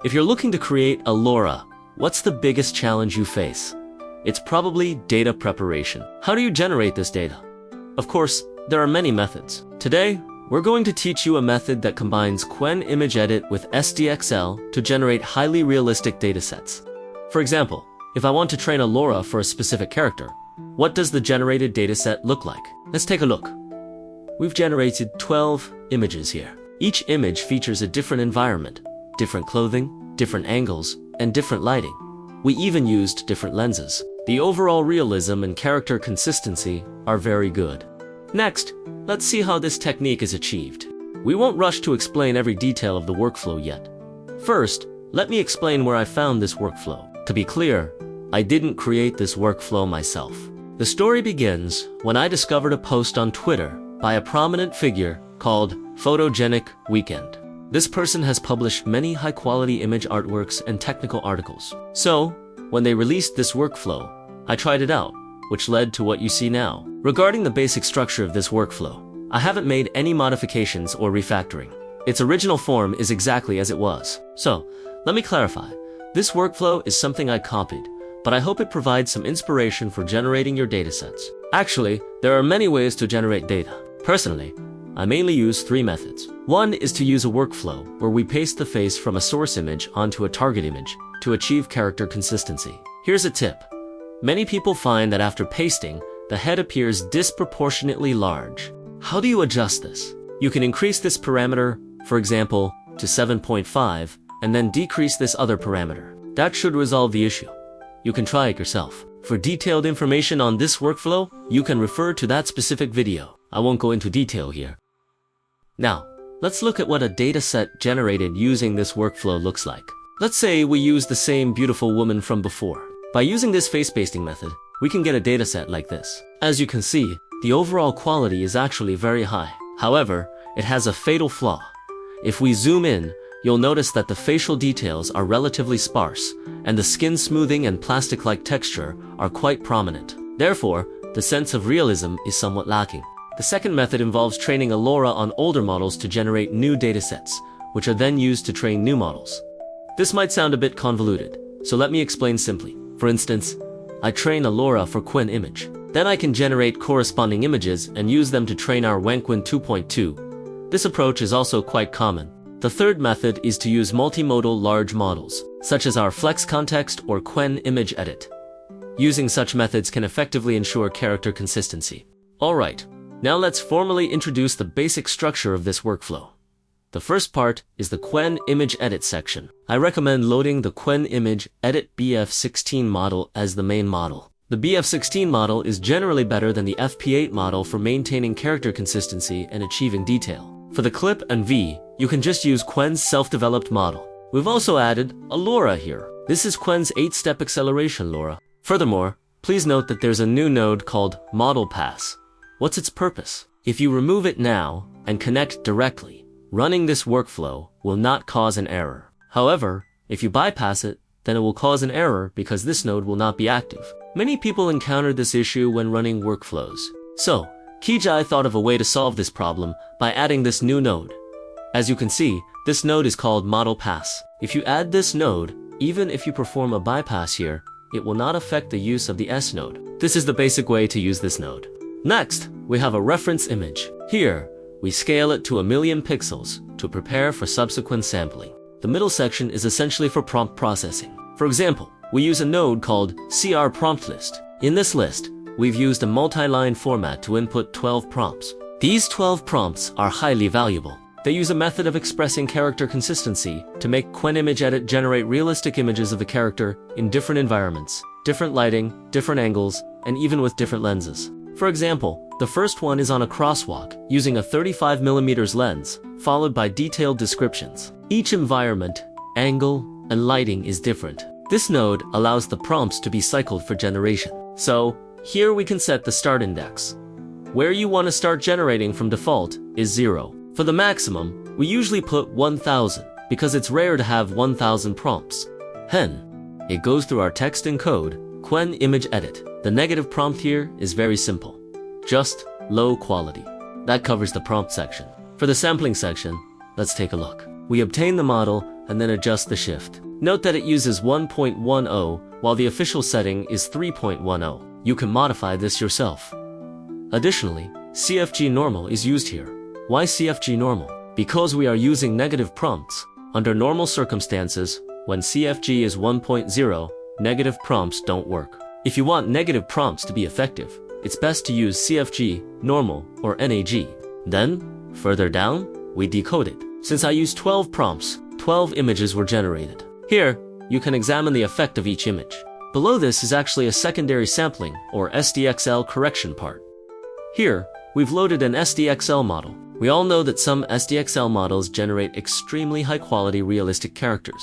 If you're looking to create a LoRA, what's the biggest challenge you face? It's probably data preparation. How do you generate this data? Of course, there are many methods. Today, we're going to teach you a method that combines Qwen Image Edit with SDXL to generate highly realistic datasets. For example, if I want to train a LoRA for a specific character, what does the generated dataset look like? Let's take a look. We've generated 12 images here. Each image features a different environment, different clothing, different angles, and different lighting. We even used different lenses. The overall realism and character consistency are very good. Next, let's see how this technique is achieved. We won't rush to explain every detail of the workflow yet. First, let me explain where I found this workflow. To be clear, I didn't create this workflow myself. The story begins when I discovered a post on Twitter by a prominent figure called Photogenic Weekend. This person has published many high-quality image artworks and technical articles. So, when they released this workflow, I tried it out, which led to what you see now. Regarding the basic structure of this workflow, I haven't made any modifications or refactoring. Its original form is exactly as it was. So, let me clarify. This workflow is something I copied, but I hope it provides some inspiration for generating your datasets. Actually, there are many ways to generate data. Personally, I mainly use 3 methods. One is to use a workflow where we paste the face from a source image onto a target image to achieve character consistency. Here's a tip. Many people find that after pasting, the head appears disproportionately large. How do you adjust this? You can increase this parameter, for example, to 7.5, and then decrease this other parameter. That should resolve the issue. You can try it yourself. For detailed information on this workflow, you can refer to that specific video. I won't go into detail here. Now, let's look at what a dataset generated using this workflow looks like. Let's say we use the same beautiful woman from before. By using this face pasting method, we can get a dataset like this. As you can see, the overall quality is actually very high. However, it has a fatal flaw. If we zoom in, you'll notice that the facial details are relatively sparse, and the skin smoothing and plastic-like texture are quite prominent. Therefore, the sense of realism is somewhat lacking. The second method involves training a LoRA on older models to generate new datasets, which are then used to train new models. This might sound a bit convoluted, so let me explain simply. For instance, I train a LoRA for Qwen Image. Then I can generate corresponding images and use them to train our Qwen 2.2. This approach is also quite common. The third method is to use multimodal large models, such as our Flex Context or Qwen Image Edit. Using such methods can effectively ensure character consistency. Alright, now let's formally introduce the basic structure of this workflow. The first part is the Qwen Image Edit section. I recommend loading the Qwen Image Edit BF16 model as the main model. The BF16 model is generally better than the FP8 model for maintaining character consistency and achieving detail. For the clip and V, you can just use Qwen's self-developed model. We've also added a LoRA here. This is Qwen's 8-step acceleration LoRA. Furthermore, please note that there's a new node called Model Pass. What's its purpose? If you remove it now and connect directly, running this workflow will not cause an error. However, if you bypass it, then it will cause an error because this node will not be active. Many people encounter this issue when running workflows. So, Kijai thought of a way to solve this problem by adding this new node. As you can see, this node is called Model Pass. If you add this node, even if you perform a bypass here, it will not affect the use of the S node. This is the basic way to use this node. Next, we have a reference image. Here, we scale it to 1,000,000 pixels to prepare for subsequent sampling. The middle section is essentially for prompt processing. For example, we use a node called CR Prompt List. In this list, we've used a multi-line format to input 12 prompts. These 12 prompts are highly valuable. They use a method of expressing character consistency to make Qwen Image Edit generate realistic images of the character in different environments, different lighting, different angles, and even with different lenses. For example, the first one is on a crosswalk using a 35mm lens, followed by detailed descriptions. Each environment, angle, and lighting is different. This node allows the prompts to be cycled for generation. So, here we can set the start index. Where you want to start generating from default is 0. For the maximum, we usually put 1000 because it's rare to have 1000 prompts. Then, it goes through our text and code, Qwen Image Edit. The negative prompt here is very simple. Just low quality. That covers the prompt section. For the sampling section, let's take a look. We obtain the model and then adjust the shift. Note that it uses 1.10 while the official setting is 3.10. You can modify this yourself. Additionally, CFG normal is used here. Why CFG normal? Because we are using negative prompts. Under normal circumstances, when CFG is 1.0, negative prompts don't work. If you want negative prompts to be effective, it's best to use CFG, normal, or NAG. Then, further down, we decode it. Since I used 12 prompts, 12 images were generated. Here, you can examine the effect of each image. Below this is actually a secondary sampling, or SDXL correction part. Here, we've loaded an SDXL model. We all know that some SDXL models generate extremely high-quality realistic characters.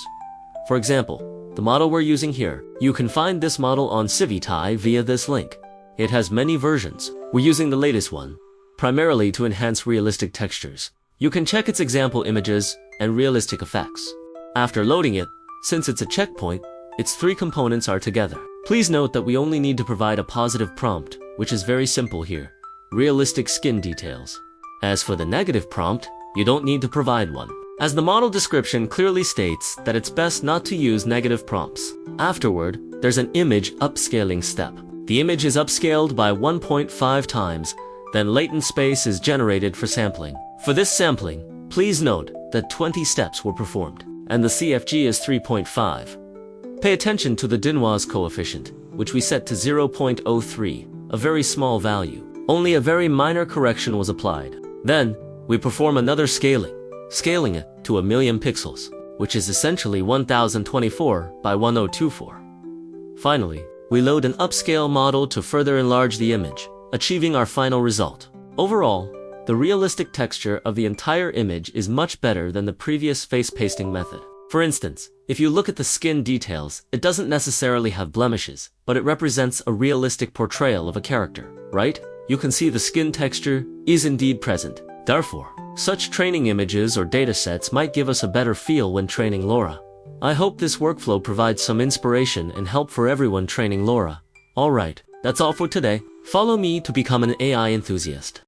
For example, the model we're using here, you can find this model on Civitai via this link. It has many versions. We're using the latest one, primarily to enhance realistic textures. You can check its example images and realistic effects. After loading it, since it's a checkpoint, its three components are together. Please note that we only need to provide a positive prompt, which is very simple here. Realistic skin details. As for the negative prompt, you don't need to provide one, as the model description clearly states that it's best not to use negative prompts. Afterward, there's an image upscaling step. The image is upscaled by 1.5 times, then latent space is generated for sampling. For this sampling, please note that 20 steps were performed, and the CFG is 3.5. Pay attention to the Denoise coefficient, which we set to 0.03, a very small value. Only a very minor correction was applied. Then, we perform another scaling it to 1,000,000 pixels, which is essentially 1024 by 1024. Finally, we load an upscale model to further enlarge the image, achieving our final result. Overall, the realistic texture of the entire image is much better than the previous face pasting method. For instance, if you look at the skin details, it doesn't necessarily have blemishes, but it represents a realistic portrayal of a character, right? You can see the skin texture is indeed present. Therefore, such training images or datasets might give us a better feel when training LoRA. I hope this workflow provides some inspiration and help for everyone training LoRA. Alright, that's all for today. Follow me to become an AI enthusiast.